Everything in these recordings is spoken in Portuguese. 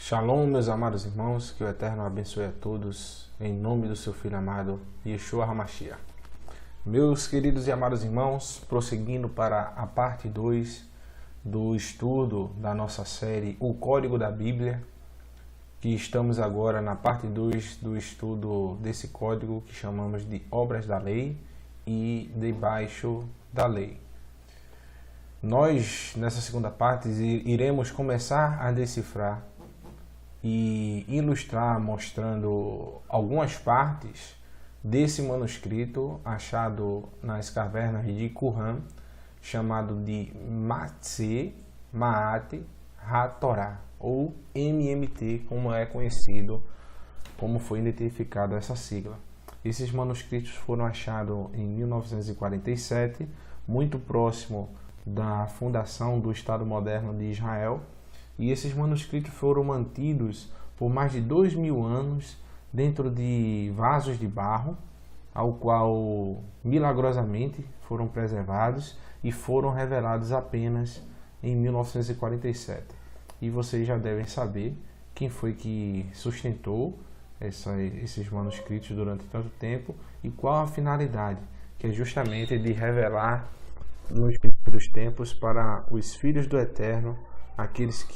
Shalom, meus amados irmãos, que o Eterno abençoe a todos, em nome do seu Filho amado, Yeshua HaMashiach. Meus queridos e amados irmãos, prosseguindo para a parte 2 do estudo da nossa série O Código da Bíblia, que estamos agora na parte 2 do estudo desse código que chamamos de Obras da Lei e Debaixo da Lei. Nós, nessa segunda parte, iremos começar a decifrar e ilustrar, mostrando algumas partes desse manuscrito achado nas cavernas de Qumran, chamado de Matzeh Ma'at HaTorah, ou MMT, como é conhecido, como foi identificada essa sigla. Esses manuscritos foram achados em 1947, muito próximo da fundação do Estado moderno de Israel, e esses manuscritos foram mantidos por mais de 2000 anos dentro de vasos de barro, ao qual milagrosamente foram preservados e foram revelados apenas em 1947. E vocês já devem saber quem foi que sustentou esses manuscritos durante tanto tempo e qual a finalidade, que é justamente de revelar nos futuros tempos para os filhos do Eterno, aqueles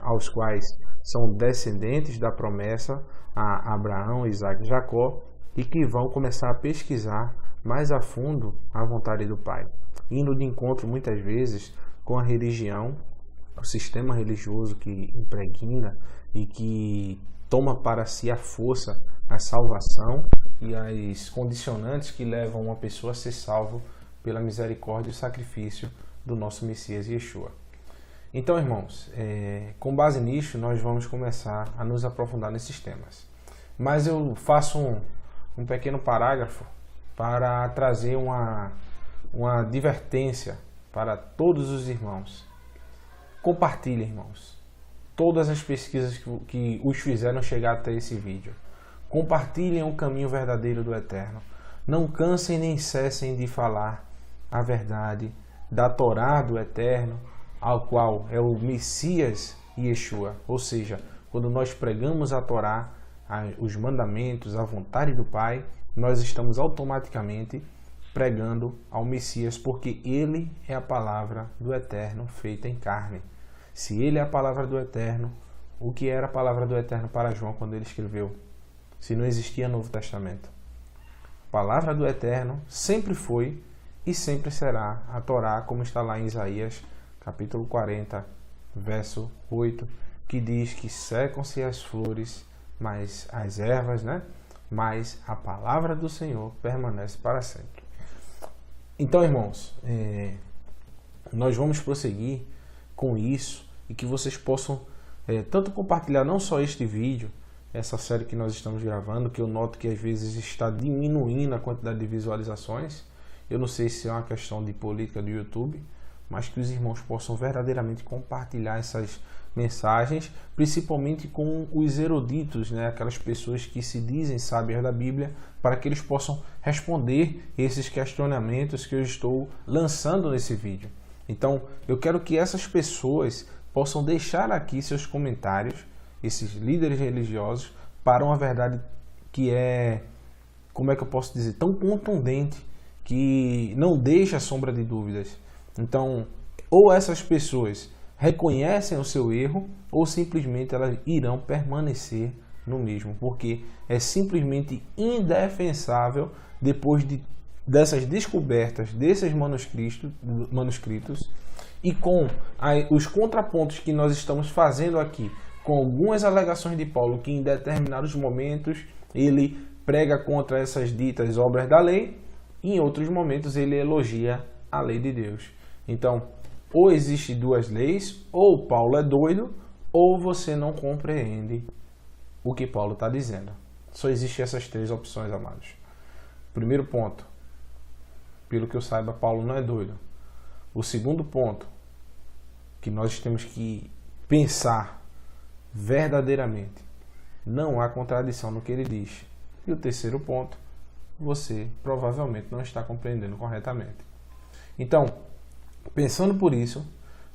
aos quais são descendentes da promessa a Abraão, Isaac e Jacó, e que vão começar a pesquisar mais a fundo a vontade do Pai, indo de encontro muitas vezes com a religião, o sistema religioso que impregna e que toma para si a força, a salvação e as condicionantes que levam uma pessoa a ser salvo pela misericórdia e sacrifício do nosso Messias Yeshua. Então, irmãos, com base nisso, nós vamos começar a nos aprofundar nesses temas. Mas eu faço um pequeno parágrafo para trazer uma advertência para todos os irmãos. Compartilhem, irmãos, todas as pesquisas que os fizeram chegar até esse vídeo. Compartilhem o caminho verdadeiro do Eterno. Não cansem nem cessem de falar a verdade da Torá do Eterno, ao qual é o Messias Yeshua. Ou seja, quando nós pregamos a Torá, os mandamentos, a vontade do Pai, nós estamos automaticamente pregando ao Messias, porque ele é a palavra do Eterno feita em carne. Se ele é a palavra do Eterno, o que era a palavra do Eterno para João quando ele escreveu? Se não existia Novo Testamento. A palavra do Eterno sempre foi e sempre será a Torá, como está lá em Isaías capítulo 40, verso 8, que diz que secam-se as flores, mas as ervas, mas a palavra do Senhor permanece para sempre. Então, irmãos, nós vamos prosseguir com isso e que vocês possam tanto compartilhar não só este vídeo, essa série que nós estamos gravando, que eu noto que às vezes está diminuindo a quantidade de visualizações. Eu não sei se é uma questão de política do YouTube, mas que os irmãos possam verdadeiramente compartilhar essas mensagens, principalmente com os eruditos, aquelas pessoas que se dizem sábias da Bíblia, para que eles possam responder esses questionamentos que eu estou lançando nesse vídeo. Então, eu quero que essas pessoas possam deixar aqui seus comentários, esses líderes religiosos, para uma verdade que é, como é que eu posso dizer, tão contundente, que não deixa sombra de dúvidas. Então, ou essas pessoas reconhecem o seu erro, ou simplesmente elas irão permanecer no mesmo, porque é simplesmente indefensável, depois dessas descobertas, desses manuscritos, e com os contrapontos que nós estamos fazendo aqui, com algumas alegações de Paulo, que em determinados momentos ele prega contra essas ditas obras da lei, e em outros momentos ele elogia a lei de Deus. Então, ou existe duas leis, ou Paulo é doido, ou você não compreende o que Paulo está dizendo. Só existem essas três opções, amados. Primeiro ponto, pelo que eu saiba, Paulo não é doido. O segundo ponto, que nós temos que pensar verdadeiramente, não há contradição no que ele diz. E o terceiro ponto, você provavelmente não está compreendendo corretamente. Então, pensando por isso,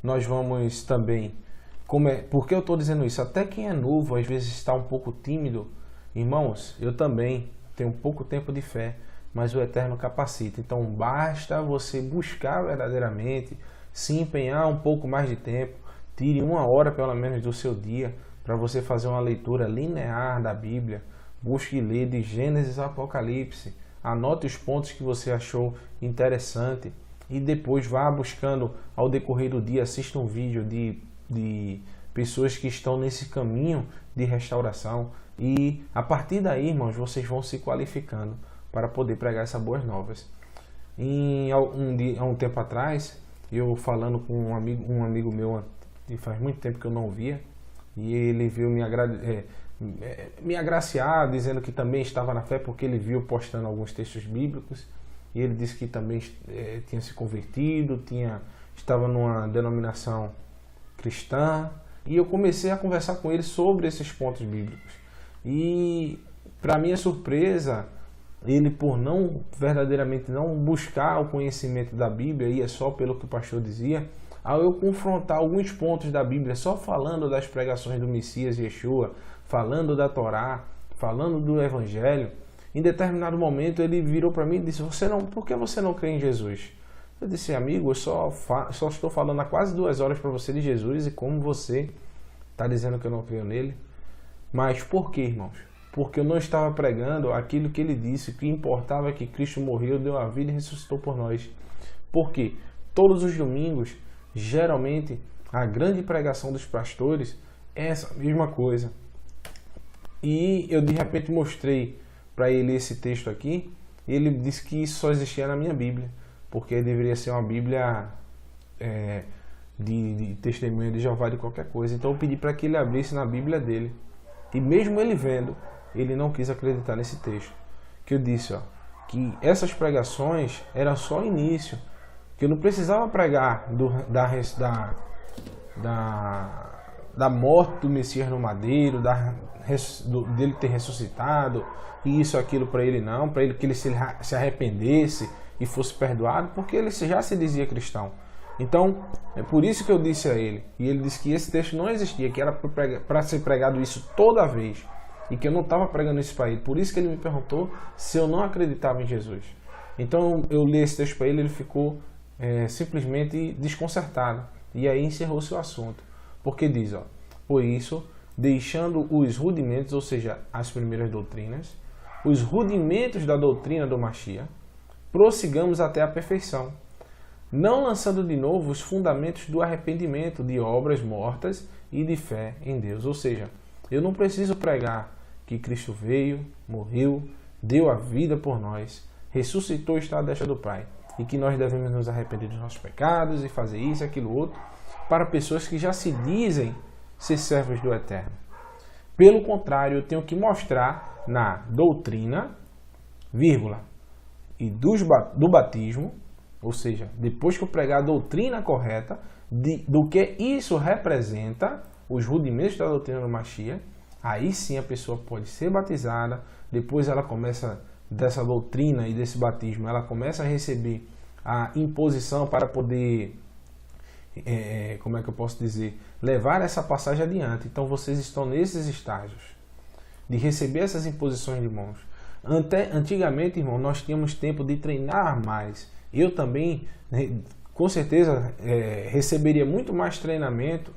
nós vamos também Por que eu estou dizendo isso? Até quem é novo, às vezes está um pouco tímido. Irmãos, eu também tenho pouco tempo de fé, mas o Eterno capacita. Então basta você buscar verdadeiramente, se empenhar um pouco mais de tempo, tire 1 hora pelo menos do seu dia para você fazer uma leitura linear da Bíblia. Busque ler de Gênesis a Apocalipse. Anote os pontos que você achou interessante e depois vá buscando ao decorrer do dia, assista um vídeo de pessoas que estão nesse caminho de restauração e a partir daí, irmãos, vocês vão se qualificando para poder pregar essas boas novas. Há um tempo atrás, eu falando com um amigo meu, que faz muito tempo que eu não via, e ele veio me agraciar, dizendo que também estava na fé, porque ele viu postando alguns textos bíblicos, e ele disse que também tinha se convertido, estava numa denominação cristã, e eu comecei a conversar com ele sobre esses pontos bíblicos. E, para minha surpresa, ele, por verdadeiramente não buscar o conhecimento da Bíblia, ia só pelo que o pastor dizia, ao eu confrontar alguns pontos da Bíblia, só falando das pregações do Messias Yeshua, falando da Torá, falando do Evangelho, em determinado momento ele virou para mim e disse: por que você não crê em Jesus? Eu disse: amigo, eu só estou falando há quase 2 horas para você de Jesus e como você está dizendo que eu não creio nele. Mas por quê, irmãos? Porque eu não estava pregando aquilo que ele disse, que importava que Cristo morreu, deu a vida e ressuscitou por nós. Por quê? Todos os domingos, geralmente, a grande pregação dos pastores é essa mesma coisa. E eu de repente mostrei para ele esse texto aqui, e ele disse que isso só existia na minha Bíblia, porque deveria ser uma Bíblia de testemunha de Jeová de qualquer coisa. Então eu pedi para que ele abrisse na Bíblia dele. E mesmo ele vendo, ele não quis acreditar nesse texto. Que eu disse, que essas pregações eram só o início. Que eu não precisava pregar da morte do Messias no madeiro, dele ter ressuscitado, e isso, aquilo para ele não, para ele que ele se arrependesse e fosse perdoado, porque ele já se dizia cristão. Então, é por isso que eu disse a ele, e ele disse que esse texto não existia, que era para ser pregado isso toda vez, e que eu não estava pregando isso para ele. Por isso que ele me perguntou se eu não acreditava em Jesus. Então, eu li esse texto para ele, ele ficou simplesmente desconcertado, e aí encerrou-se o assunto, porque diz, por isso, deixando os rudimentos, ou seja, as primeiras doutrinas, os rudimentos da doutrina do Mashiach, prossigamos até a perfeição, não lançando de novo os fundamentos do arrependimento, de obras mortas e de fé em Deus. Ou seja, eu não preciso pregar que Cristo veio, morreu, deu a vida por nós, ressuscitou e está à destra do Pai, e que nós devemos nos arrepender dos nossos pecados e fazer isso e aquilo outro, para pessoas que já se dizem ser servos do Eterno. Pelo contrário, eu tenho que mostrar na doutrina, e do batismo, ou seja, depois que eu pregar a doutrina correta do que isso representa, os rudimentos da doutrina do Mashiach, aí sim a pessoa pode ser batizada, depois ela começa, dessa doutrina e desse batismo, ela começa a receber a imposição para poder, como é que eu posso dizer, levar essa passagem adiante. Então vocês estão nesses estágios de receber essas imposições de mãos. Antigamente, irmão, nós tínhamos tempo de treinar mais. Eu também, com certeza, receberia muito mais treinamento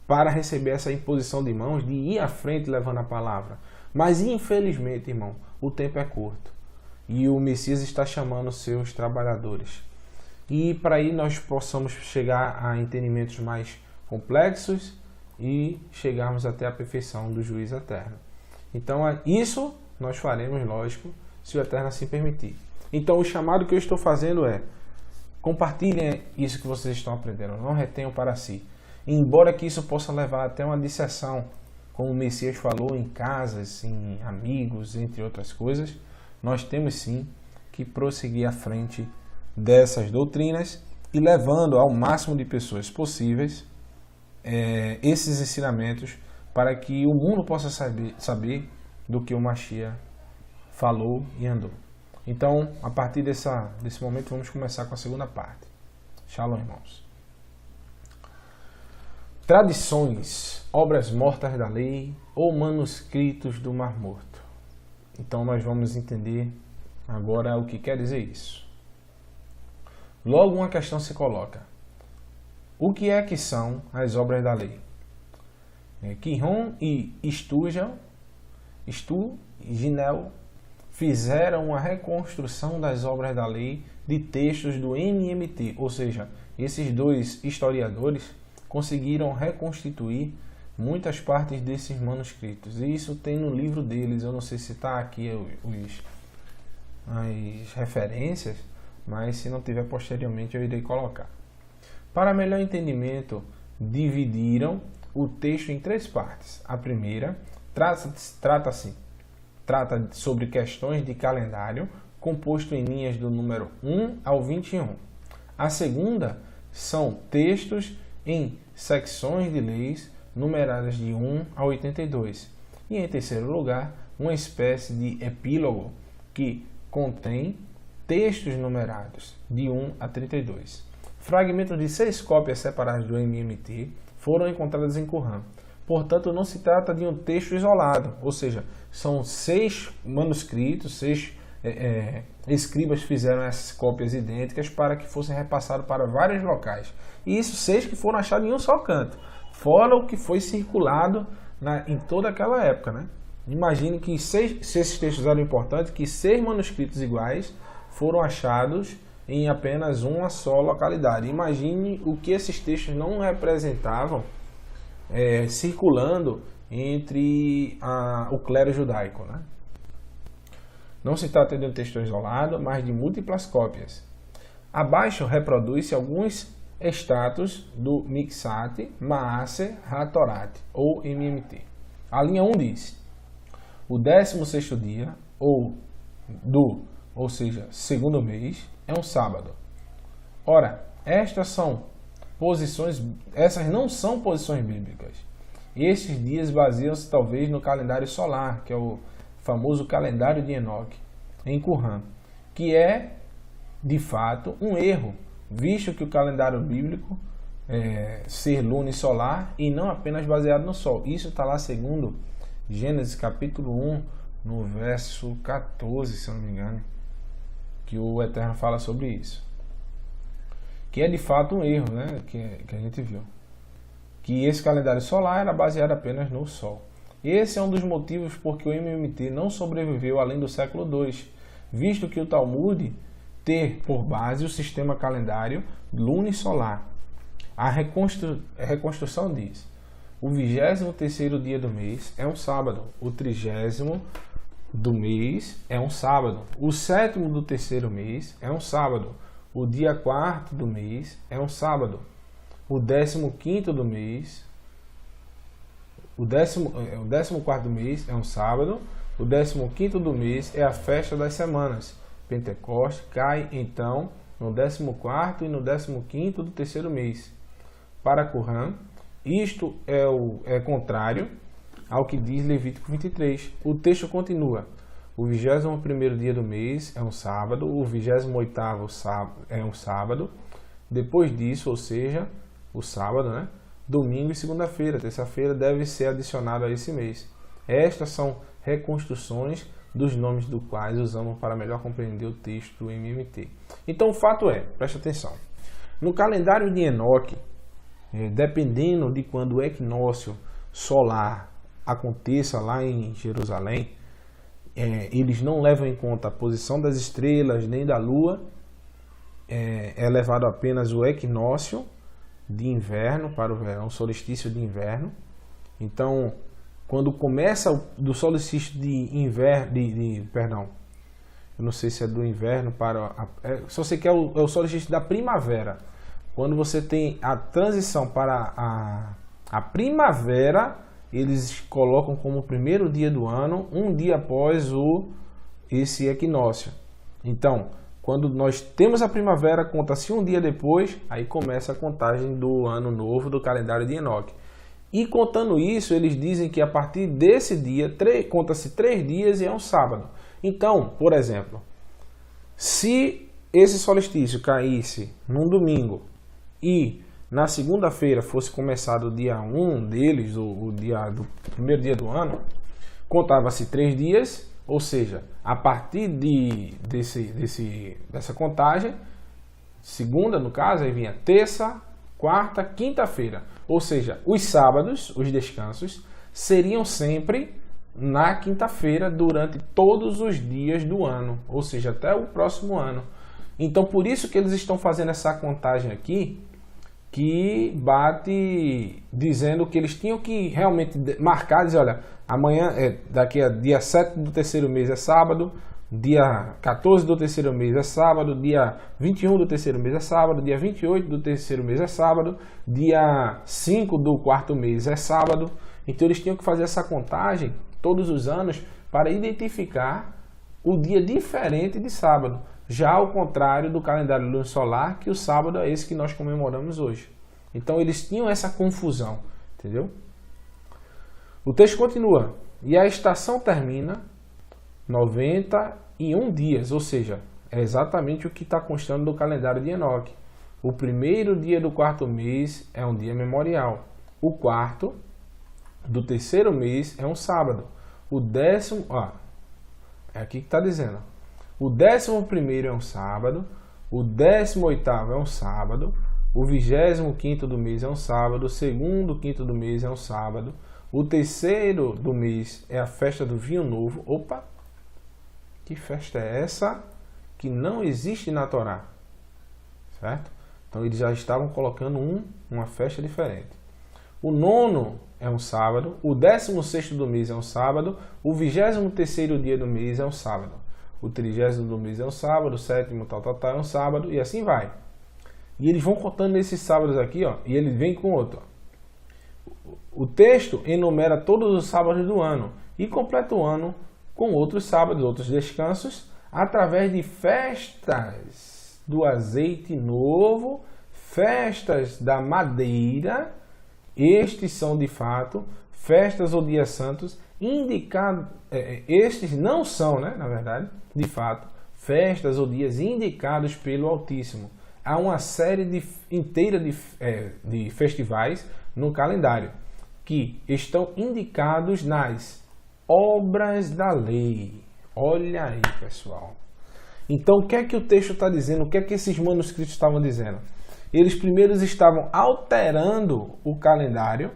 para receber essa imposição de mãos, de ir à frente levando a palavra. Mas, infelizmente, irmão, o tempo é curto. E o Messias está chamando seus trabalhadores. E para aí nós possamos chegar a entendimentos mais complexos e chegarmos até a perfeição do juízo eterno. Então, isso nós faremos, lógico, se o Eterno assim permitir. Então, o chamado que eu estou fazendo é: compartilhem isso que vocês estão aprendendo, não retenham para si. Embora que isso possa levar até uma disseção, como o Messias falou, em casas, em amigos, entre outras coisas, nós temos sim que prosseguir à frente dessas doutrinas e levando ao máximo de pessoas possíveis esses ensinamentos, para que o mundo possa saber do que o Mashiach falou e andou. Então, a partir desse momento, vamos começar com a segunda parte. Shalom, irmãos. tradições, obras mortas da lei ou manuscritos do Mar Morto. Então nós vamos entender agora o que quer dizer isso. Logo uma questão se coloca. O que é que são as obras da lei? Quiron e Ginel fizeram uma reconstrução das obras da lei de textos do MMT, ou seja, esses dois historiadores conseguiram reconstituir muitas partes desses manuscritos. E isso tem no livro deles, eu não sei se está aqui as referências, mas se não tiver posteriormente eu irei colocar. Para melhor entendimento, dividiram o texto em 3 partes. A primeira trata sobre questões de calendário, composto em linhas do número 1 ao 21. A segunda são textos em secções de leis numeradas de 1 a 82. E em terceiro lugar, uma espécie de epílogo que contém textos numerados de 1 a 32. Fragmentos de 6 cópias separadas do MMT foram encontrados em Qumran. Portanto, não se trata de um texto isolado, ou seja, são 6 manuscritos, 6 escribas fizeram essas cópias idênticas para que fossem repassados para vários locais. E isso 6 que foram achados em um só canto, fora o que foi circulado em toda aquela época, né? Imagine que se esses textos eram importantes, que 6 manuscritos iguais foram achados em apenas uma só localidade. Imagine o que esses textos não representavam circulando entre o clero judaico, né? Não se trata de um texto isolado, mas de múltiplas cópias. Abaixo reproduz-se alguns extratos do Miksat Maaser HaTorat, ou MMT. A linha 1 diz: o 16º dia, ou seja, segundo mês, é um sábado. Ora, essas não são posições bíblicas. Estes dias baseiam-se talvez no calendário solar, que é o famoso calendário de Enoque, em Qumran, que é, de fato, um erro, visto que o calendário bíblico ser lunisolar e não apenas baseado no Sol. Isso está lá segundo Gênesis capítulo 1, no verso 14, se eu não me engano, que o Eterno fala sobre isso. Que é de fato um erro, né, que a gente viu. Que esse calendário solar era baseado apenas no Sol. Esse é um dos motivos por que o MMT não sobreviveu além do século II, visto que o Talmud ter por base o sistema calendário lunisolar. A reconstrução diz: o 23º dia do mês é um sábado, o 30º do mês é um sábado, o 7º do terceiro mês é um sábado, o dia 4º do mês é um sábado, o 15º do mês, o 14º do mês é um sábado, o 15º do mês é a festa das semanas. Pentecoste cai então no 14º e no 15º do terceiro mês. Para Qumran, isto é contrário ao que diz Levítico 23. O texto continua: o 21º dia do mês é um sábado, o 28º é um sábado, depois disso, ou seja, o sábado, né? Domingo e segunda-feira, terça-feira deve ser adicionado a esse mês. Estas são reconstruções dos nomes do quais usamos para melhor compreender o texto do MMT. Então o fato é, preste atenção, no calendário de Enoque, dependendo de quando o equinócio solar aconteça lá em Jerusalém, eles não levam em conta a posição das estrelas nem da lua, é levado apenas o equinócio de inverno para o verão, solstício de inverno. Então, quando começa do solstício de inverno, perdão, eu não sei se é do inverno para só sei que é o solstício da primavera. Quando você tem a transição para a primavera, eles colocam como o primeiro dia do ano, um dia após esse equinócio. Então, quando nós temos a primavera, conta-se um dia depois, aí começa a contagem do ano novo do calendário de Enoque. E contando isso, eles dizem que a partir desse dia, conta-se 3 dias e é um sábado. Então, por exemplo, se esse solstício caísse num domingo e na segunda-feira fosse começado o dia 1 deles, o dia do primeiro dia do ano, contava-se 3 dias, ou seja, a partir dessa contagem, segunda no caso, aí vinha terça, quarta, quinta-feira. Ou seja, os sábados, os descansos, seriam sempre na quinta-feira durante todos os dias do ano, ou seja, até o próximo ano. Então, por isso que eles estão fazendo essa contagem aqui, que bate dizendo que eles tinham que realmente marcar, dizer, olha, amanhã, daqui a dia 7 do terceiro mês é sábado, dia 14 do terceiro mês é sábado, dia 21 do terceiro mês é sábado, dia 28 do terceiro mês é sábado, dia 5 do quarto mês é sábado. Então eles tinham que fazer essa contagem todos os anos para identificar o dia diferente de sábado. Já ao contrário do calendário lunisolar, que o sábado é esse que nós comemoramos hoje. Então eles tinham essa confusão, entendeu? O texto continua. E a estação termina 91 dias, ou seja, é exatamente o que está constando do calendário de Enoque. O primeiro dia do quarto mês é um dia memorial. O quarto do terceiro mês é um sábado. O décimo, é aqui que está dizendo. O 11º é um sábado, o 18º é um sábado, o 25º do mês é um sábado, o 2º quinto do mês é um sábado, o 3º do mês é a festa do vinho novo. Opa! Que festa é essa que não existe na Torá? Certo? Então eles já estavam colocando uma festa diferente. O 9º é um sábado, o 16º do mês é um sábado, o 23º dia do mês é um sábado. O 30º do mês é um sábado, o 7º tal é um sábado, e assim vai. E eles vão contando esses sábados aqui, e ele vem com outro. O texto enumera todos os sábados do ano e completa o ano com outros sábados, outros descansos, através de festas do azeite novo, festas da madeira. Estes são de fato festas ou dias santos indicados. Estes não são, na verdade, de fato, festas ou dias indicados pelo Altíssimo. Há uma série inteira de festivais no calendário que estão indicados nas obras da lei. Olha aí, pessoal. Então, o que é que o texto está dizendo? O que é que esses manuscritos estavam dizendo? Eles primeiro estavam alterando o calendário,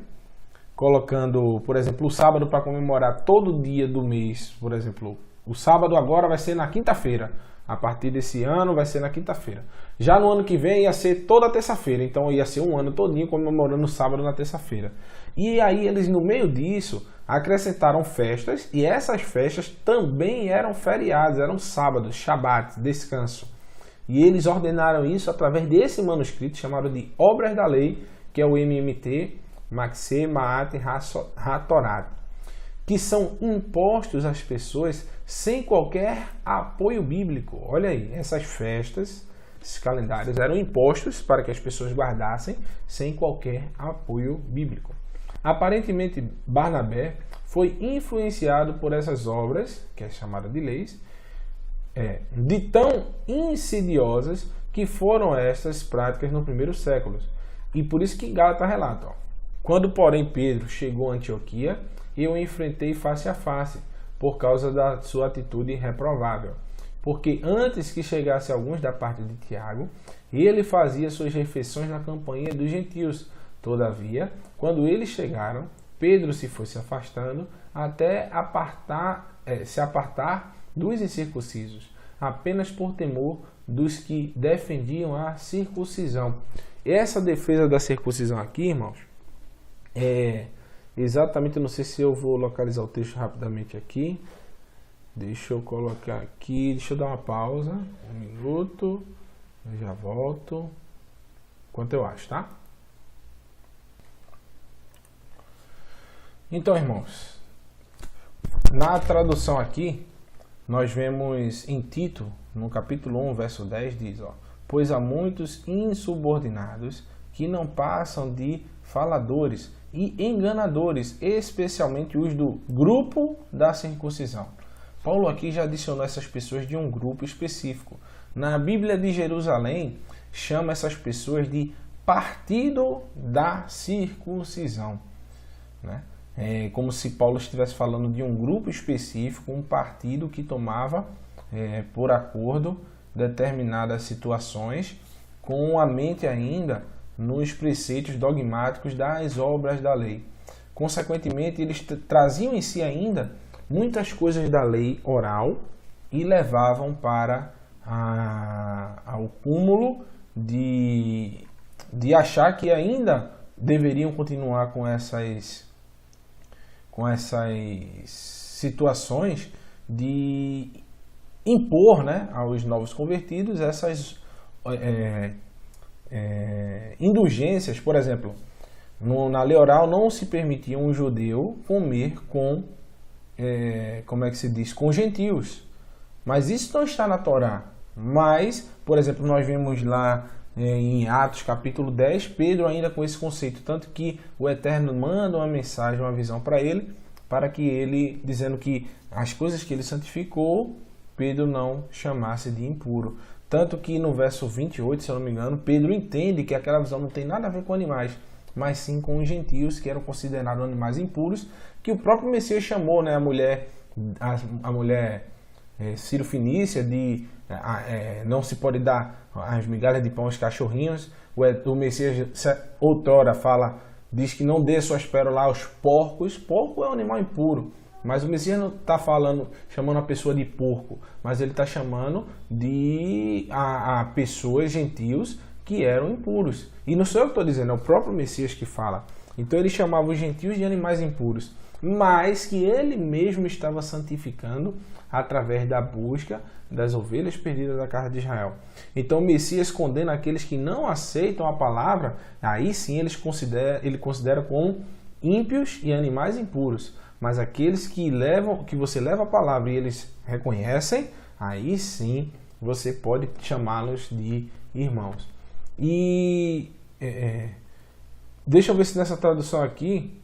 colocando, por exemplo, o sábado para comemorar todo dia do mês. Por exemplo, o sábado agora vai ser na quinta-feira. A partir desse ano vai ser na quinta-feira. Já no ano que vem ia ser toda terça-feira. Então ia ser um ano todinho comemorando o sábado na terça-feira. E aí eles, no meio disso, acrescentaram festas. E essas festas também eram feriados, eram sábados, shabat, descanso. E eles ordenaram isso através desse manuscrito chamado de Obras da Lei, que é o MMT, Maxé, Maat e Hatorat, que são impostos às pessoas sem qualquer apoio bíblico. Olha aí, essas festas, esses calendários eram impostos para que as pessoas guardassem sem qualquer apoio bíblico. Aparentemente, Barnabé foi influenciado por essas obras, que é chamada de leis, de tão insidiosas que foram essas práticas no primeiro século. E por isso que Gálatas relata, quando, porém, Pedro chegou a Antioquia, eu o enfrentei face a face, por causa da sua atitude reprovável. Porque antes que chegasse alguns da parte de Tiago, ele fazia suas refeições na companhia dos gentios. Todavia, quando eles chegaram, Pedro se foi se afastando até se apartar dos incircuncisos, apenas por temor dos que defendiam a circuncisão. Essa defesa da circuncisão aqui, irmãos, exatamente, eu não sei se eu vou localizar o texto rapidamente aqui. Deixa eu colocar aqui, deixa eu dar uma pausa, 1 minuto, eu já volto, quanto eu acho, tá? Então, irmãos, na tradução aqui, nós vemos em Tito, no capítulo 1, verso 10, diz, pois há muitos insubordinados que não passam de faladores e enganadores, especialmente os do grupo da circuncisão. Paulo aqui já adicionou essas pessoas de um grupo específico. Na Bíblia de Jerusalém, chama essas pessoas de partido da circuncisão, né? É como se Paulo estivesse falando de um grupo específico, um partido que tomava, por acordo, determinadas situações, com a mente ainda nos preceitos dogmáticos das obras da lei. Consequentemente, eles traziam em si ainda muitas coisas da lei oral e levavam para ao cúmulo de achar que ainda deveriam continuar com essas situações de impor, né, aos novos convertidos essas indulgências. Por exemplo, na lei oral não se permitia um judeu comer com, como é que se diz, com gentios. Mas isso não está na Torá. Mas, por exemplo, nós vemos lá em Atos capítulo 10, Pedro ainda com esse conceito, tanto que o Eterno manda uma mensagem, uma visão para ele, para que ele, dizendo que as coisas que ele santificou, Pedro não chamasse de impuro. Tanto que no verso 28, se eu não me engano, Pedro entende que aquela visão não tem nada a ver com animais, mas sim com os gentios, que eram considerados animais impuros, que o próprio Messias chamou, né, a mulher Ciro Fenícia de não se pode dar as migalhas de pão aos cachorrinhos. O Messias outrora diz que não dê suas pérolas aos porcos. Porco é um animal impuro, mas o Messias não está chamando a pessoa de porco, mas ele está chamando de a pessoas gentios que eram impuros. E não sou eu que estou dizendo, é o próprio Messias que fala. Então ele chamava os gentios de animais impuros, mas que ele mesmo estava santificando através da busca das ovelhas perdidas da casa de Israel. Então o Messias condena aqueles que não aceitam a palavra, aí sim ele considera como ímpios e animais impuros. Mas aqueles que você leva a palavra e eles reconhecem, aí sim você pode chamá-los de irmãos. E deixa eu ver se nessa tradução aqui,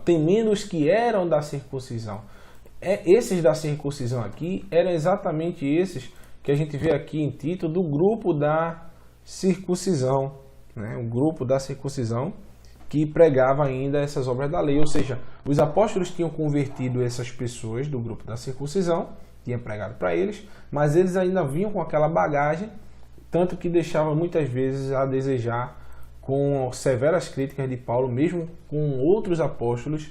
temendo os que eram da circuncisão. Esses da circuncisão aqui eram exatamente esses que a gente vê aqui em Tito, do grupo da circuncisão, né? O grupo da circuncisão que pregava ainda essas obras da lei. Ou seja, os apóstolos tinham convertido essas pessoas do grupo da circuncisão, tinham pregado para eles, mas eles ainda vinham com aquela bagagem, tanto que deixava muitas vezes a desejar, com severas críticas de Paulo, mesmo com outros apóstolos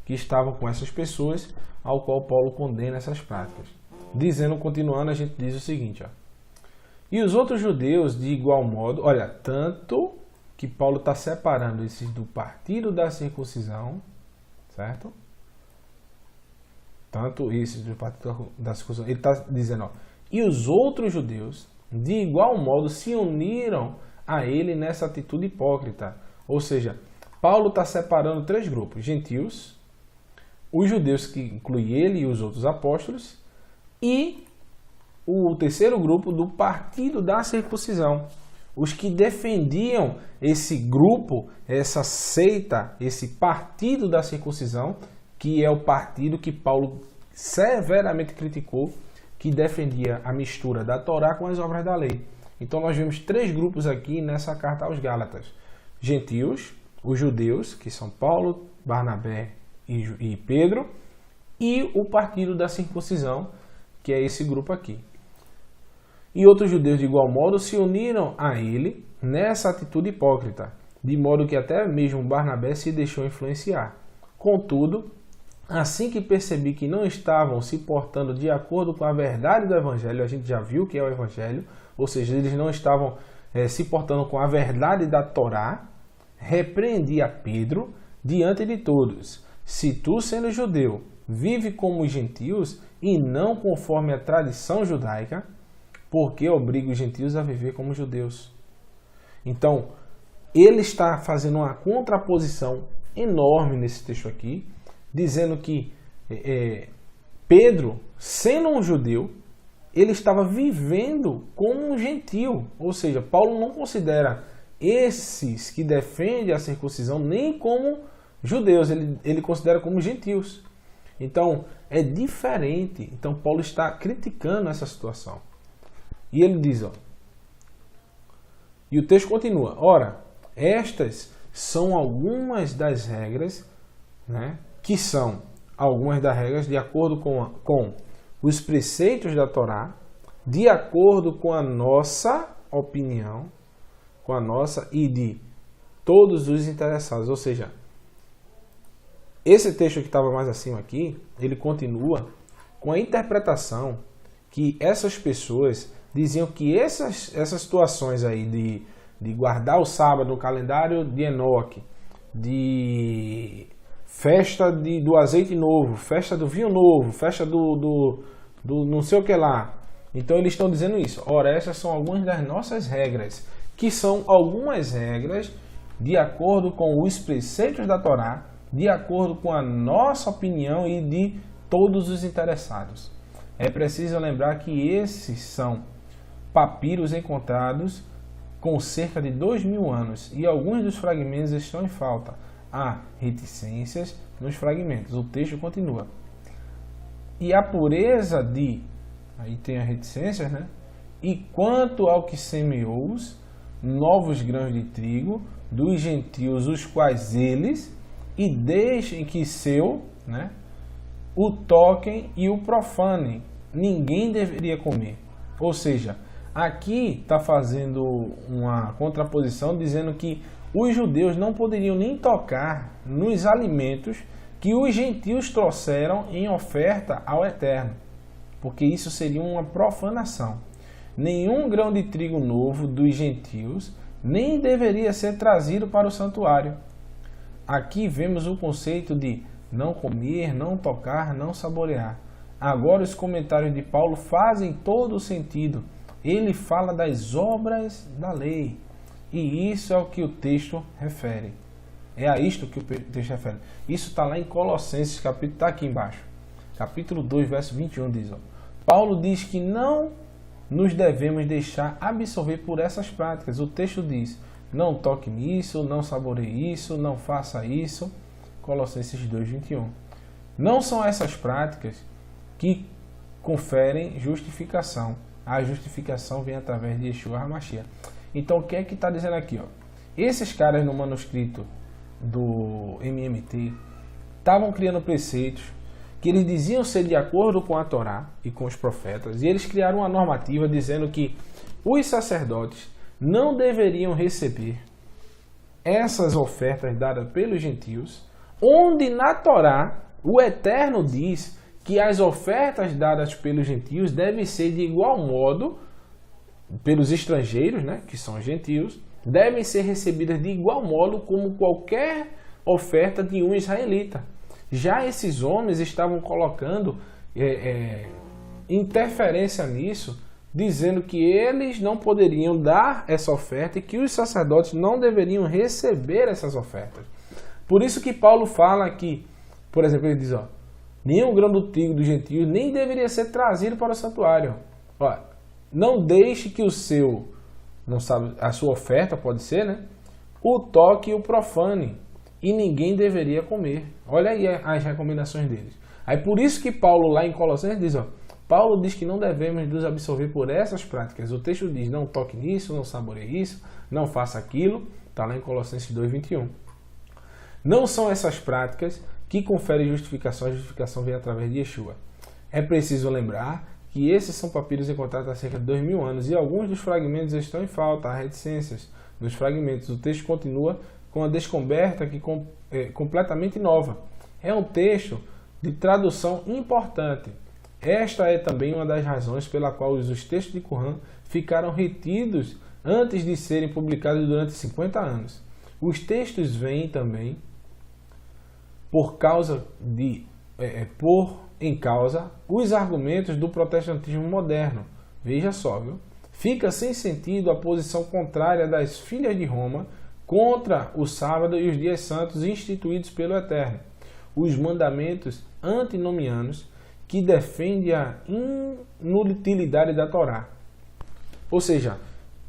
que estavam com essas pessoas, ao qual Paulo condena essas práticas. Dizendo, continuando, a gente diz o seguinte, e os outros judeus de igual modo, olha, tanto que Paulo está separando esses do partido da circuncisão, certo? Tanto esses do partido da circuncisão, ele está dizendo, e os outros judeus de igual modo se uniram a ele nessa atitude hipócrita. Ou seja, Paulo está separando três grupos: gentios, os judeus, que inclui ele e os outros apóstolos, e o terceiro grupo do partido da circuncisão, os que defendiam esse grupo, essa seita, esse partido da circuncisão, que é o partido que Paulo severamente criticou, que defendia a mistura da Torá com as obras da lei. Então nós vemos três grupos aqui nessa carta aos Gálatas: gentios, os judeus, que são Paulo, Barnabé e Pedro, e o partido da circuncisão, que é esse grupo aqui. E outros judeus de igual modo se uniram a ele nessa atitude hipócrita, de modo que até mesmo Barnabé se deixou influenciar. Contudo, assim que percebi que não estavam se portando de acordo com a verdade do Evangelho, a gente já viu que é o Evangelho, ou seja, eles não estavam se portando com a verdade da Torá, repreendi a Pedro diante de todos: se tu, sendo judeu, vive como os gentios e não conforme a tradição judaica, por que obriga os gentios a viver como judeus? Então, ele está fazendo uma contraposição enorme nesse texto aqui, dizendo que Pedro, sendo um judeu, ele estava vivendo como um gentio. Ou seja, Paulo não considera esses que defendem a circuncisão nem como judeus, ele considera como gentios. Então, é diferente. Então, Paulo está criticando essa situação. E ele diz, E o texto continua. Ora, estas são algumas das regras, né, que são algumas das regras de acordo com os preceitos da Torá, de acordo com a nossa opinião, com a nossa e de todos os interessados. Ou seja, esse texto que estava mais acima aqui, ele continua com a interpretação que essas pessoas diziam que essas situações aí de guardar o sábado no calendário de Enoque, de festa do azeite novo, festa do vinho novo, festa do não sei o que lá. Então eles estão dizendo isso. Ora, essas são algumas das nossas regras, que são algumas regras de acordo com os preceitos da Torá, de acordo com a nossa opinião e de todos os interessados. É preciso lembrar que esses são papiros encontrados com cerca de 2000 anos e alguns dos fragmentos estão em falta. Há reticências nos fragmentos. O texto continua. E a pureza de... Aí tem as reticências, né? E quanto ao que semeou-os, novos grãos de trigo, dos gentios, os quais eles, e deixem que né, o toquem e o profanem. Ninguém deveria comer. Ou seja, aqui está fazendo uma contraposição, dizendo que os judeus não poderiam nem tocar nos alimentos que os gentios trouxeram em oferta ao Eterno, porque isso seria uma profanação. Nenhum grão de trigo novo dos gentios nem deveria ser trazido para o santuário. Aqui vemos o conceito de não comer, não tocar, não saborear. Agora os comentários de Paulo fazem todo o sentido. Ele fala das obras da lei. E isso é o que o texto refere. É a isto que o texto refere. Isso está lá em Colossenses, capítulo, está aqui embaixo. Capítulo 2, verso 21 diz, ó, Paulo diz que não nos devemos deixar absorver por essas práticas. O texto diz, não toque nisso, não saboreie isso, não faça isso. Colossenses 2, 21. Não são essas práticas que conferem justificação. A justificação vem através de Yeshua HaMashiach. Então, o que é que está dizendo aqui? Ó? Esses caras no manuscrito do MMT estavam criando preceitos que eles diziam ser de acordo com a Torá e com os profetas. E eles criaram uma normativa dizendo que os sacerdotes não deveriam receber essas ofertas dadas pelos gentios, onde na Torá o Eterno diz que as ofertas dadas pelos gentios devem ser de igual modo pelos estrangeiros, né, que são gentios, devem ser recebidas de igual modo como qualquer oferta de um israelita. Já esses homens estavam colocando interferência nisso, dizendo que eles não poderiam dar essa oferta e que os sacerdotes não deveriam receber essas ofertas. Por isso que Paulo fala que, por exemplo, ele diz, ó, nenhum grão do trigo dos gentios nem deveria ser trazido para o santuário. Ó, não deixe que o seu, não sabe, a sua oferta pode ser, né? O toque e o profane, e ninguém deveria comer. Olha aí as recomendações deles. Aí por isso que Paulo lá em Colossenses diz, ó, Paulo diz que não devemos nos absorver por essas práticas. O texto diz, não toque nisso, não saboreie isso, não faça aquilo. Está lá em Colossenses 2, 21. Não são essas práticas que conferem justificação. A justificação vem através de Yeshua. É preciso lembrar que esses são papiros encontrados há cerca de 2000 anos e alguns dos fragmentos estão em falta, há reticências dos fragmentos. O texto continua com a descoberta que completamente nova. É um texto de tradução importante. Esta é também uma das razões pela qual os textos de Qumran ficaram retidos antes de serem publicados durante 50 anos. Os textos vêm também em causa os argumentos do protestantismo moderno. Veja só, viu? Fica sem sentido a posição contrária das filhas de Roma contra o sábado e os dias santos instituídos pelo Eterno. Os mandamentos antinomianos que defendem a inutilidade da Torá. Ou seja,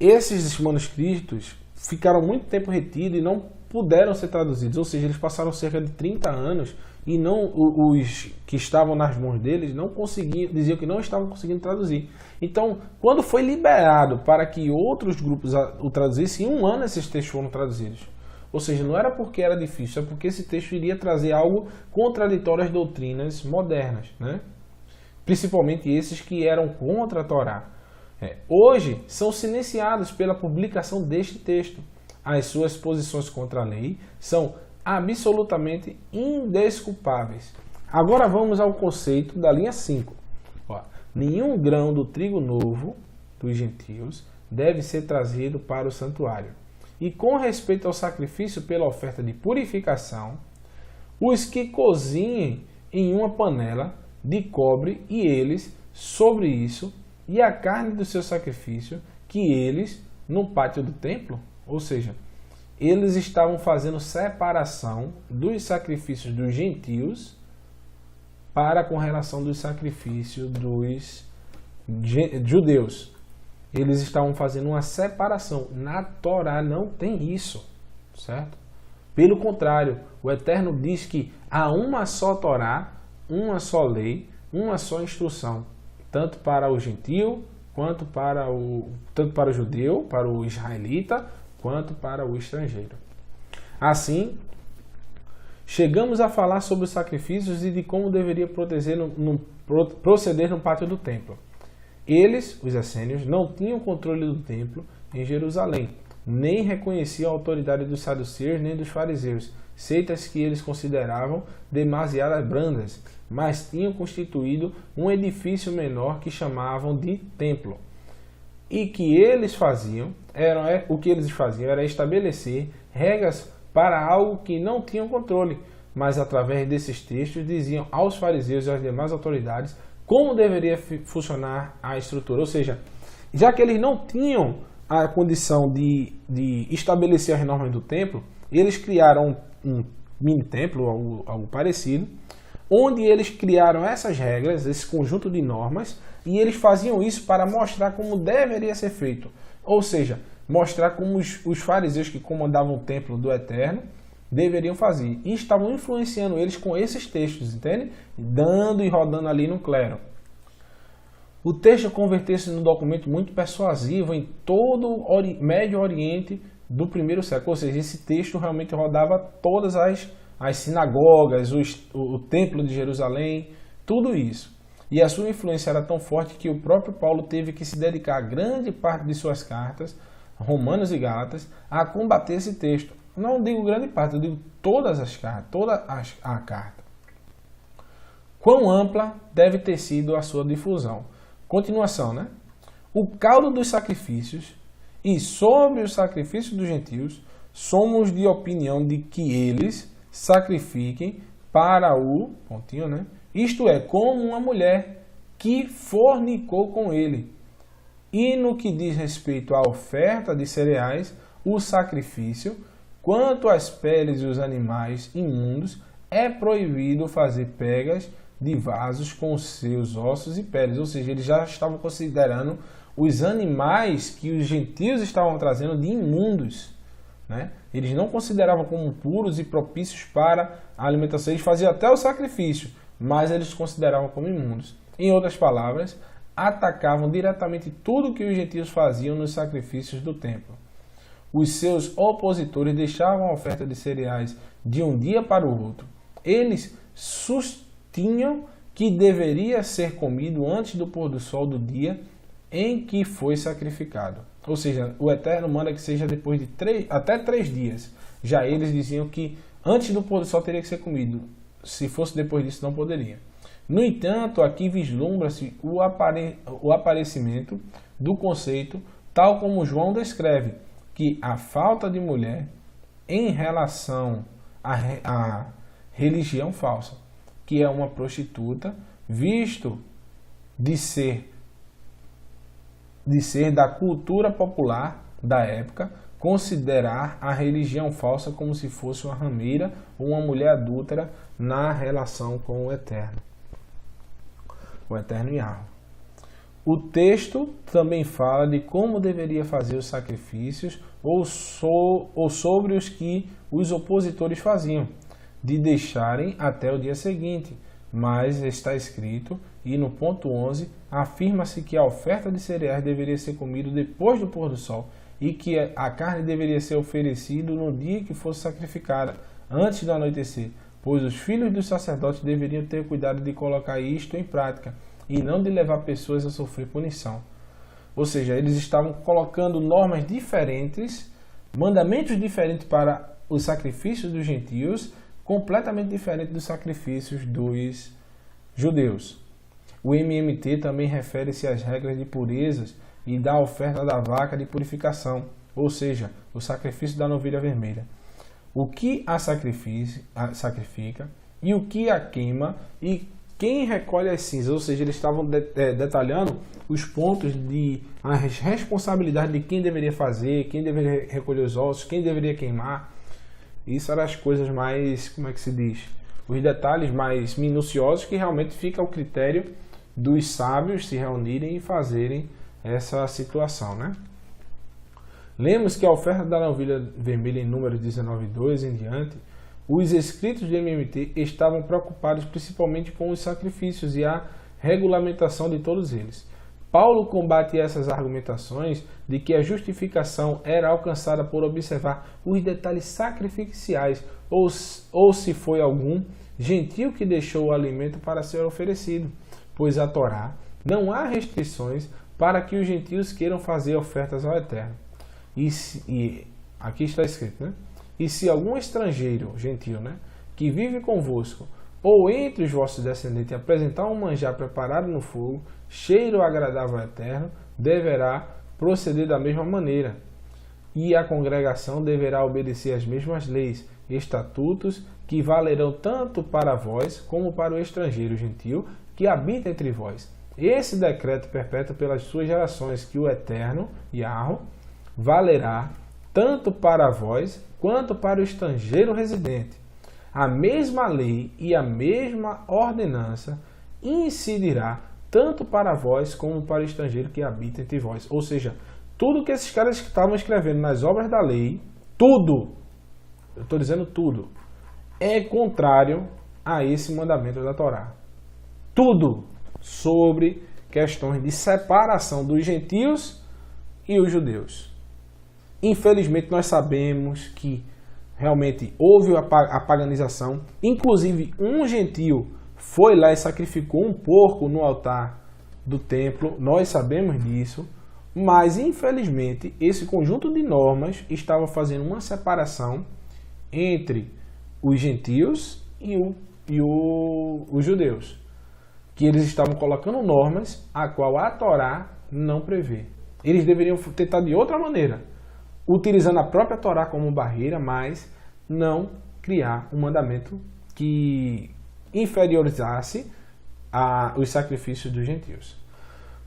esses manuscritos ficaram muito tempo retidos e não puderam ser traduzidos. Ou seja, eles passaram cerca de 30 anos e não os que estavam nas mãos deles não conseguiam, diziam que não estavam conseguindo traduzir. Então, quando foi liberado para que outros grupos o traduzissem, em um ano esses textos foram traduzidos. Ou seja, não era porque era difícil, é porque esse texto iria trazer algo contraditório às doutrinas modernas, né? Principalmente esses que eram contra a Torá. Hoje, são silenciados pela publicação deste texto. As suas posições contra a lei são absolutamente indesculpáveis. Agora vamos ao conceito da linha 5. Nenhum grão do trigo novo dos gentios deve ser trazido para o santuário. E com respeito ao sacrifício pela oferta de purificação, os que cozinhem em uma panela de cobre e eles sobre isso, e a carne do seu sacrifício, que eles no pátio do templo, ou seja, eles estavam fazendo separação dos sacrifícios dos gentios para com relação dos sacrifícios dos judeus. Eles estavam fazendo uma separação. Na Torá não tem isso, certo? Pelo contrário, o Eterno diz que há uma só Torá, uma só lei, uma só instrução, tanto para o gentio, tanto para o judeu, para o israelita, quanto para o estrangeiro. Assim, chegamos a falar sobre os sacrifícios e de como deveria proceder no pátio do templo. Eles, os essênios, não tinham controle do templo em Jerusalém, nem reconheciam a autoridade dos saduceus nem dos fariseus, seitas que eles consideravam demasiado brandas, mas tinham constituído um edifício menor que chamavam de templo. E que eles faziam, o que eles faziam era estabelecer regras para algo que não tinham controle, mas através desses textos diziam aos fariseus e às demais autoridades como deveria funcionar a estrutura. Ou seja, já que eles não tinham a condição de estabelecer as normas do templo, eles criaram um mini-templo, algo parecido, onde eles criaram essas regras, esse conjunto de normas, e eles faziam isso para mostrar como deveria ser feito. Ou seja, mostrar como os fariseus que comandavam o templo do Eterno deveriam fazer. E estavam influenciando eles com esses textos, entende? Dando e rodando ali no clero. O texto converteu-se num documento muito persuasivo em todo o Médio Oriente do primeiro século. Ou seja, esse texto realmente rodava todas as sinagogas, o templo de Jerusalém, tudo isso. E a sua influência era tão forte que o próprio Paulo teve que se dedicar grande parte de suas cartas, Romanos e Gálatas, a combater esse texto. Não digo grande parte, eu digo todas as cartas, a carta. Quão ampla deve ter sido a sua difusão? Continuação, né? O caldo dos sacrifícios e sobre os sacrifícios dos gentios, somos de opinião de que eles sacrifiquem para o pontinho, né? Isto é, como uma mulher que fornicou com ele. E no que diz respeito à oferta de cereais, o sacrifício, quanto às peles dos animais imundos, é proibido fazer pegas de vasos com seus ossos e peles. Ou seja, eles já estavam considerando os animais que os gentios estavam trazendo de imundos, né? Eles não consideravam como puros e propícios para a alimentação. Eles faziam até o sacrifício, mas eles consideravam como imundos. Em outras palavras, atacavam diretamente tudo que os gentios faziam nos sacrifícios do templo. Os seus opositores deixavam a oferta de cereais de um dia para o outro. Eles sustinham que deveria ser comido antes do pôr do sol do dia em que foi sacrificado. Ou seja, o Eterno manda que seja depois de até 3 dias. Já eles diziam que antes do pôr do sol teria que ser comido. Se fosse depois disso, não poderia. No entanto, aqui vislumbra-se o aparecimento do conceito, tal como João descreve, que a falta de mulher em relação à religião falsa, que é uma prostituta, visto de ser da cultura popular da época, considerar a religião falsa como se fosse uma rameira ou uma mulher adúltera na relação com o Eterno Yahweh. O texto também fala de como deveria fazer os sacrifícios ou sobre os que os opositores faziam. de deixarem até o dia seguinte, mas está escrito, e no ponto 11, afirma-se que a oferta de cereais deveria ser comida depois do pôr do sol, e que a carne deveria ser oferecida no dia que fosse sacrificada, antes do anoitecer, pois os filhos dos sacerdotes deveriam ter cuidado de colocar isto em prática, e não de levar pessoas a sofrer punição. Ou seja, eles estavam colocando normas diferentes, mandamentos diferentes para os sacrifícios dos gentios, completamente diferentes dos sacrifícios dos judeus. O MMT também refere-se às regras de purezas e da oferta da vaca de purificação, ou seja, o sacrifício da novilha vermelha. O que a sacrifica e o que a queima e quem recolhe as cinzas, ou seja, eles estavam detalhando os pontos de as responsabilidades de quem deveria fazer, quem deveria recolher os ossos, quem deveria queimar. Isso eram as coisas mais, como é que se diz? Os detalhes mais minuciosos que realmente fica ao critério dos sábios se reunirem e fazerem essa situação, né? Lemos que a oferta da novilha vermelha em Números 19:2 em diante, os escritos do MMT estavam preocupados principalmente com os sacrifícios e a regulamentação de todos eles. Paulo combate essas argumentações de que a justificação era alcançada por observar os detalhes sacrificiais ou se foi algum gentio que deixou o alimento para ser oferecido, pois a Torá não há restrições para que os gentios queiram fazer ofertas ao Eterno. E aqui está escrito, né? E se algum estrangeiro, gentio, né, que vive convosco, ou entre os vossos descendentes, apresentar um manjar preparado no fogo, cheiro agradável ao Eterno, deverá proceder da mesma maneira. E a congregação deverá obedecer às mesmas leis, estatutos, que valerão tanto para vós, como para o estrangeiro gentio, que habita entre vós. Esse decreto perpétuo pelas suas gerações, que o Eterno, Yahweh, valerá tanto para vós, quanto para o estrangeiro residente. A mesma lei e a mesma ordenança incidirá tanto para vós como para o estrangeiro que habita entre vós. Ou seja, tudo que esses caras estavam escrevendo nas obras da lei, tudo, eu estou dizendo tudo, é contrário a esse mandamento da Torá. Tudo sobre questões de separação dos gentios e os judeus. Infelizmente, nós sabemos que realmente houve a paganização. Inclusive, um gentio foi lá e sacrificou um porco no altar do templo. Nós sabemos disso. Mas, infelizmente, esse conjunto de normas estava fazendo uma separação entre os gentios e os judeus. Que eles estavam colocando normas a qual a Torá não prevê. Eles deveriam tentar de outra maneira, utilizando a própria Torá como barreira, mas não criar um mandamento que inferiorizasse os sacrifícios dos gentios.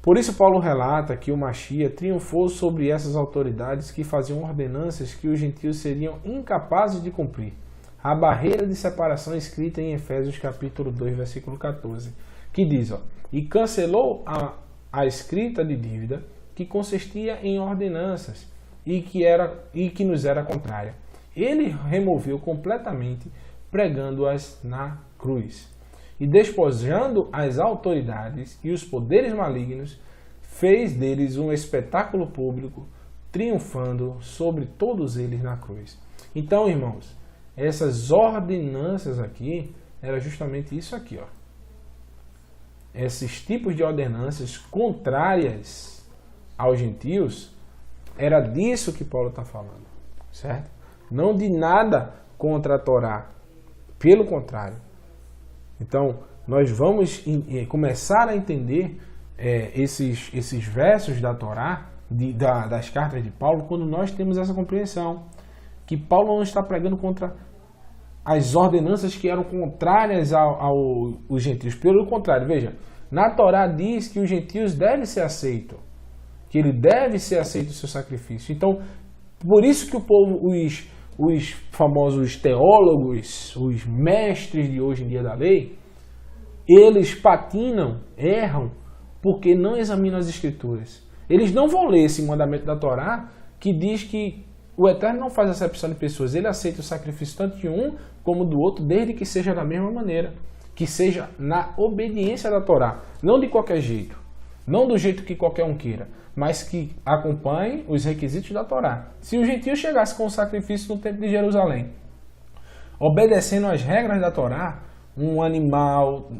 Por isso, Paulo relata que o Mashiach triunfou sobre essas autoridades que faziam ordenanças que os gentios seriam incapazes de cumprir. A barreira de separação escrita em Efésios capítulo 2, versículo 14, que diz, e cancelou a escrita de dívida que consistia em ordenanças e que nos era contrária. Ele removeu completamente, pregando-as na cruz. E despojando as autoridades e os poderes malignos, fez deles um espetáculo público, triunfando sobre todos eles na cruz. Então, irmãos, essas ordenanças aqui, era justamente isso aqui, ó. Esses tipos de ordenanças contrárias aos gentios, era disso que Paulo está falando, certo? Não de nada contra a Torá, pelo contrário. Então, nós vamos começar a entender esses versos da Torá, das cartas de Paulo, quando nós temos essa compreensão, que Paulo não está pregando contra as ordenanças que eram contrárias aos gentios. Pelo contrário, veja, na Torá diz que os gentios devem ser aceitos, que ele deve ser aceito o seu sacrifício. Então, por isso que o povo, os famosos teólogos, os mestres de hoje em dia da lei, eles patinam, erram, porque não examinam as escrituras. Eles não vão ler esse mandamento da Torá, que diz que o Eterno não faz acepção de pessoas, ele aceita o sacrifício tanto de um como do outro, desde que seja da mesma maneira, que seja na obediência da Torá, não de qualquer jeito, não do jeito que qualquer um queira, mas que acompanhe os requisitos da Torá. Se o gentio chegasse com o sacrifício no templo de Jerusalém, obedecendo às regras da Torá, um animal,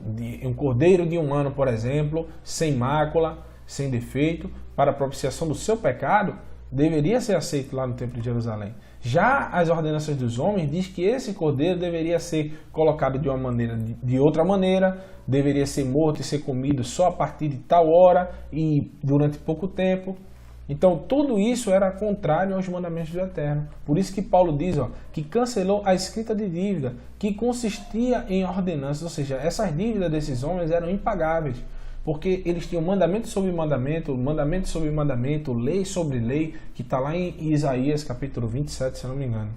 um cordeiro de 1 ano, por exemplo, sem mácula, sem defeito, para a propiciação do seu pecado, deveria ser aceito lá no templo de Jerusalém. Já as ordenanças dos homens diz que esse cordeiro deveria ser colocado de uma maneira, de outra maneira, deveria ser morto e ser comido só a partir de tal hora e durante pouco tempo. Então tudo isso era contrário aos mandamentos do Eterno. Por isso que Paulo diz que cancelou a escrita de dívida, que consistia em ordenanças, ou seja, essas dívidas desses homens eram impagáveis, porque eles tinham mandamento sobre mandamento, lei sobre lei, que está lá em Isaías capítulo 27, se eu não me engano.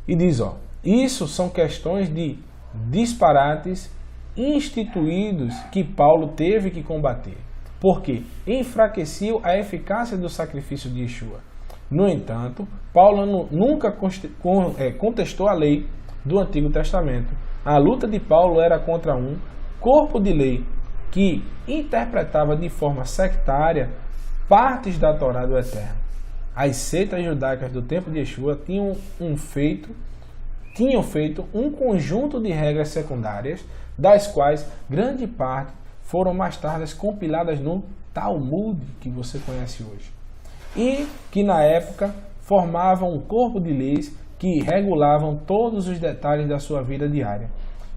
E diz, isso são questões de disparates instituídos que Paulo teve que combater, porque enfraqueciam a eficácia do sacrifício de Yeshua. No entanto, Paulo nunca contestou a lei do Antigo Testamento. A luta de Paulo era contra um corpo de lei que interpretava de forma sectária partes da Torá do Eterno. As seitas judaicas do tempo de Yeshua tinham feito um conjunto de regras secundárias, das quais grande parte foram mais tarde compiladas no Talmud, que você conhece hoje, e que na época formavam um corpo de leis que regulavam todos os detalhes da sua vida diária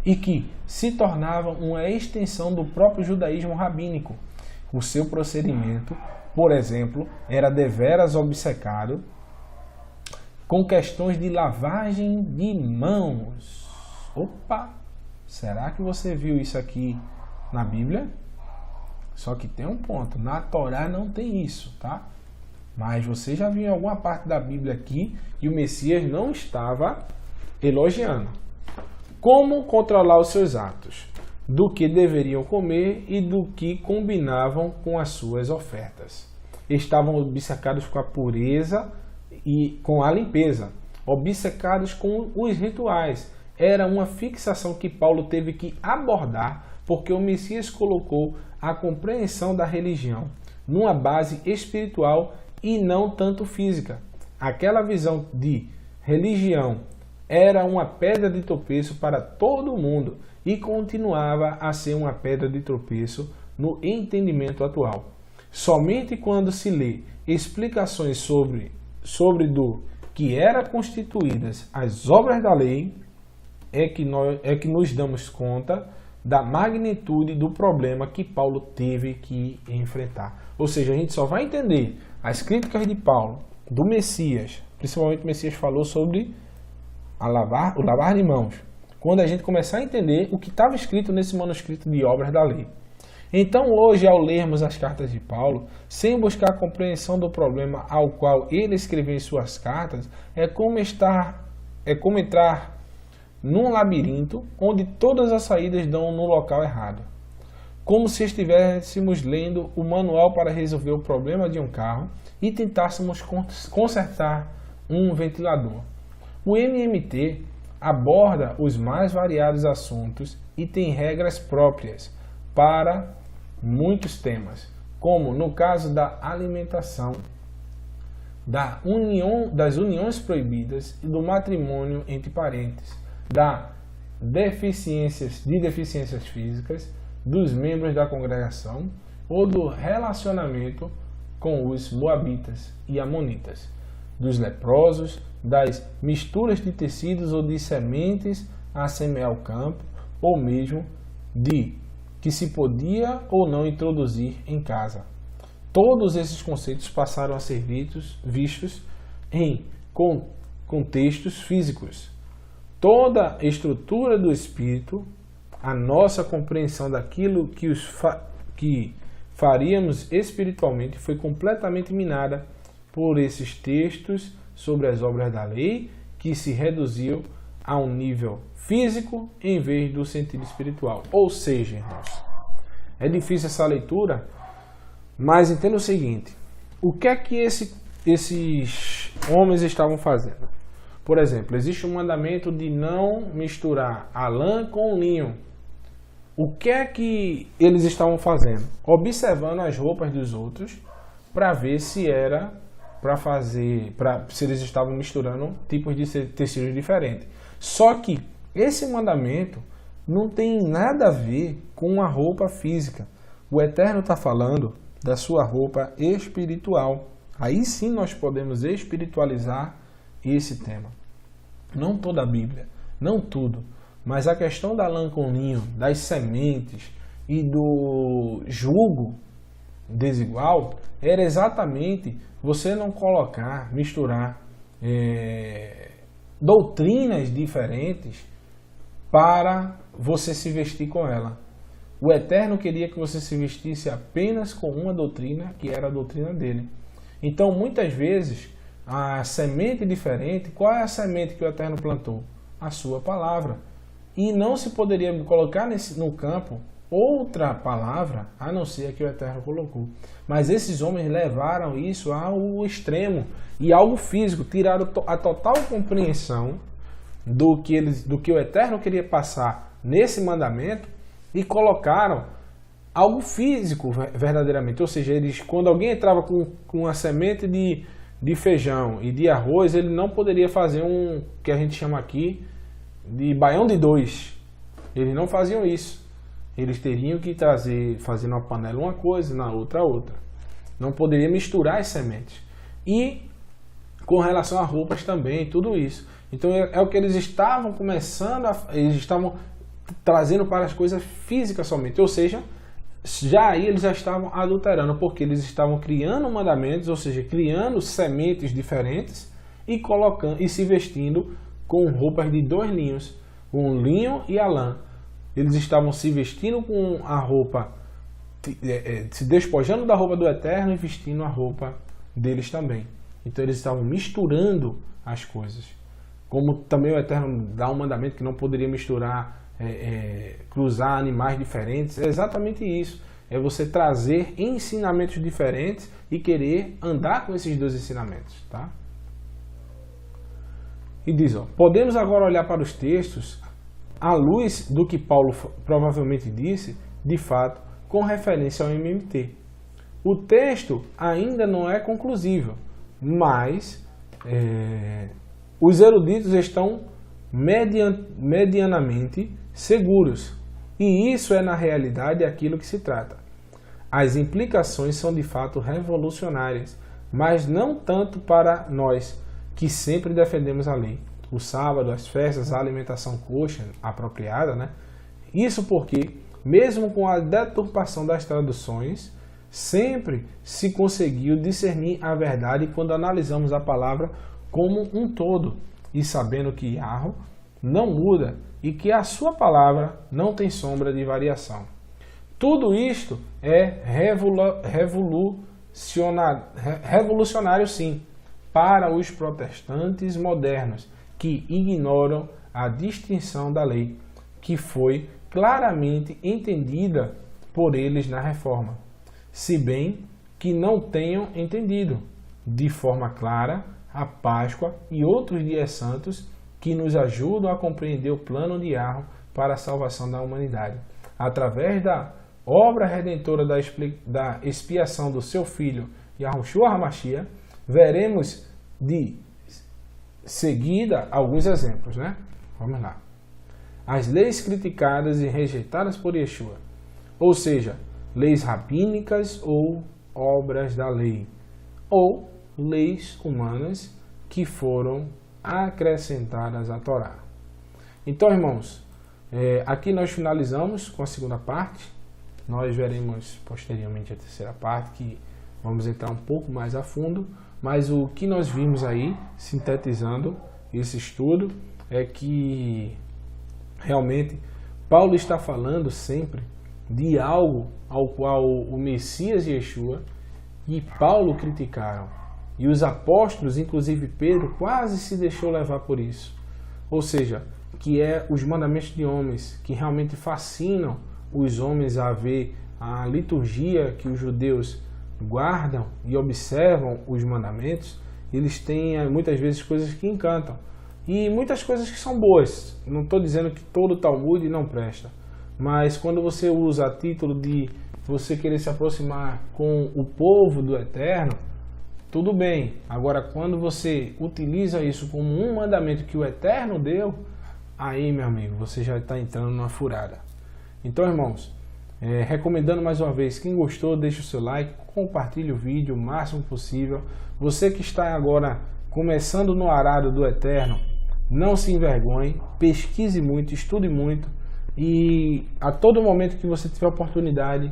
e que se tornavam uma extensão do próprio judaísmo rabínico. O seu procedimento, por exemplo, era deveras obcecado com questões de lavagem de mãos. Opa! Será que você viu isso aqui na Bíblia? Só que tem um ponto, na Torá não tem isso, tá? Mas você já viu em alguma parte da Bíblia aqui e o Messias não estava elogiando. Como controlar os seus atos? Do que deveriam comer e do que combinavam com as suas ofertas. Estavam obcecados com a pureza e com a limpeza, obcecados com os rituais. Era uma fixação que Paulo teve que abordar, porque o Messias colocou a compreensão da religião numa base espiritual e não tanto física. Aquela visão de religião era uma pedra de tropeço para todo mundo e continuava a ser uma pedra de tropeço no entendimento atual. Somente quando se lê explicações sobre do que eram constituídas as obras da lei é que nos damos conta da magnitude do problema que Paulo teve que enfrentar. Ou seja, a gente só vai entender as críticas de Paulo, do Messias, principalmente o Messias falou sobre o lavar de mãos, quando a gente começar a entender o que estava escrito nesse manuscrito de obras da lei. Então hoje, ao lermos as cartas de Paulo, sem buscar a compreensão do problema ao qual ele escreveu em suas cartas, é como entrar num labirinto onde todas as saídas dão no local errado. Como se estivéssemos lendo o manual para resolver o problema de um carro e tentássemos consertar um ventilador. O MMT aborda os mais variados assuntos e tem regras próprias para muitos temas, como no caso da alimentação, das uniões proibidas e do matrimônio entre parentes, de deficiências físicas dos membros da congregação ou do relacionamento com os moabitas e amonitas, dos leprosos, das misturas de tecidos ou de sementes a semear o campo, ou mesmo de que se podia ou não introduzir em casa. Todos esses conceitos passaram a ser vistos em contextos físicos. Toda a estrutura do espírito, a nossa compreensão daquilo que faríamos espiritualmente foi completamente minada por esses textos sobre as obras da lei, que se reduziu a um nível físico em vez do sentido espiritual. Ou seja, irmãos, é difícil essa leitura, mas entenda o seguinte: o que é que esses homens estavam fazendo? Por exemplo, existe um mandamento de não misturar a lã com o linho. O que é que eles estavam fazendo? Observando as roupas dos outros para ver se era se eles estavam misturando tipos de tecidos diferentes. Só que esse mandamento não tem nada a ver com a roupa física. O Eterno está falando da sua roupa espiritual. Aí sim nós podemos espiritualizar esse tema. Não toda a Bíblia, não tudo, mas a questão da lã com linho, das sementes e do jugo desigual era exatamente você não misturar doutrinas diferentes para você se vestir com ela. O Eterno queria que você se vestisse apenas com uma doutrina, que era a doutrina dele. Então, muitas vezes, a semente diferente, qual é a semente que o Eterno plantou? A sua palavra. E não se poderia colocar no campo outra palavra, a não ser a que o Eterno colocou. Mas esses homens levaram isso ao extremo e algo físico, tiraram a total compreensão do que o Eterno queria passar nesse mandamento e colocaram algo físico verdadeiramente. Ou seja, quando alguém entrava com uma semente de feijão e de arroz, ele não poderia fazer que a gente chama aqui de baião de dois. Eles não faziam isso. Eles teriam que fazer na panela uma coisa, na outra. Não poderia misturar as sementes. E com relação a roupas também, tudo isso. Então é o que eles estavam eles estavam trazendo para as coisas físicas somente. Ou seja, eles já estavam adulterando, porque eles estavam criando mandamentos, ou seja, criando sementes diferentes e se vestindo com roupas de dois linhos, com o linho e a lã. Eles estavam se vestindo com a roupa, se despojando da roupa do Eterno e vestindo a roupa deles também. Então eles estavam misturando as coisas. Como também o Eterno dá um mandamento que não poderia misturar, cruzar animais diferentes. É exatamente isso. É você trazer ensinamentos diferentes e querer andar com esses dois ensinamentos. Tá? E diz, podemos agora olhar para os textos à luz do que Paulo provavelmente disse, de fato, com referência ao MMT. O texto ainda não é conclusivo, mas os eruditos estão medianamente seguros. E isso é, na realidade, aquilo que se trata. As implicações são, de fato, revolucionárias, mas não tanto para nós, que sempre defendemos a lei. O sábado, as festas, a alimentação kosher apropriada, né? Isso porque, mesmo com a deturpação das traduções, sempre se conseguiu discernir a verdade quando analisamos a palavra como um todo, e sabendo que Yahweh não muda e que a sua palavra não tem sombra de variação. Tudo isto é revolucionário, sim, para os protestantes modernos, que ignoram a distinção da lei, que foi claramente entendida por eles na Reforma, se bem que não tenham entendido de forma clara a Páscoa e outros dias santos que nos ajudam a compreender o plano de Yahweh para a salvação da humanidade. Através da obra redentora da expiação do seu Filho, Yahushua HaMashiach, veremos de seguida alguns exemplos, né? Vamos lá. As leis criticadas e rejeitadas por Yeshua, ou seja, leis rabínicas ou obras da lei, ou leis humanas que foram acrescentadas à Torá. Então, irmãos, aqui nós finalizamos com a segunda parte. Nós veremos posteriormente a terceira parte, que vamos entrar um pouco mais a fundo, mas o que nós vimos aí, sintetizando esse estudo, é que realmente Paulo está falando sempre de algo ao qual o Messias e Yeshua e Paulo criticaram. E os apóstolos, inclusive Pedro, quase se deixou levar por isso. Ou seja, que é os mandamentos de homens, que realmente fascinam os homens a ver a liturgia que os judeus guardam e observam os mandamentos. Eles têm muitas vezes coisas que encantam. e muitas coisas que são boas. Não estou dizendo que todo Talmud não presta, mas quando você usa a título de você querer se aproximar com o povo do Eterno, tudo bem. Agora, quando você utiliza isso como um mandamento que o Eterno deu, aí, meu amigo, você já está entrando numa furada. Então, irmãos, recomendando mais uma vez, quem gostou, deixa o seu like, compartilhe o vídeo o máximo possível. Você que está agora começando no arado do Eterno, não se envergonhe, pesquise muito, estude muito e a todo momento que você tiver oportunidade,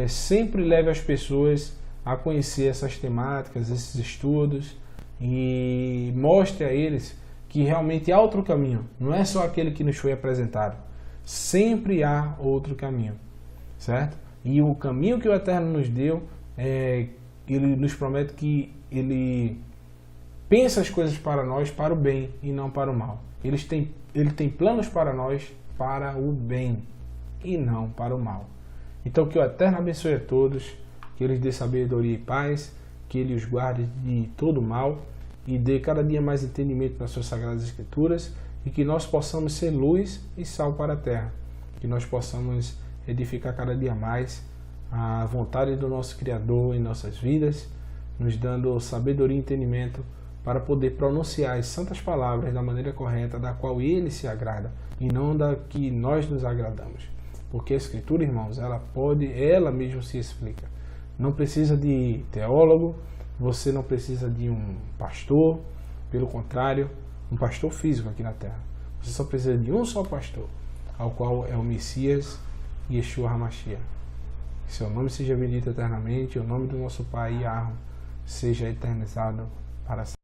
sempre leve as pessoas a conhecer essas temáticas, esses estudos e mostre a eles que realmente há outro caminho, não é só aquele que nos foi apresentado, sempre há outro caminho, certo? E o caminho que o Eterno nos deu, ele nos promete que ele pensa as coisas para nós, para o bem e não para o mal. Ele tem planos para nós para o bem e não para o mal. Então que o Eterno abençoe a todos, que Ele dê sabedoria e paz, que Ele os guarde de todo mal e dê cada dia mais entendimento nas suas sagradas escrituras e que nós possamos ser luz e sal para a terra, que nós possamos edificar cada dia mais a vontade do nosso Criador em nossas vidas, nos dando sabedoria e entendimento para poder pronunciar as santas palavras da maneira correta, da qual Ele se agrada e não da que nós nos agradamos. Porque a Escritura, irmãos, ela mesma se explica. Não precisa de teólogo, você não precisa de um pastor, pelo contrário, um pastor físico aqui na terra. Você só precisa de um só pastor, ao qual é o Messias, Yeshua HaMashiach. Seu nome seja bendito eternamente, o nome do nosso Pai, Yahweh, seja eternizado para sempre.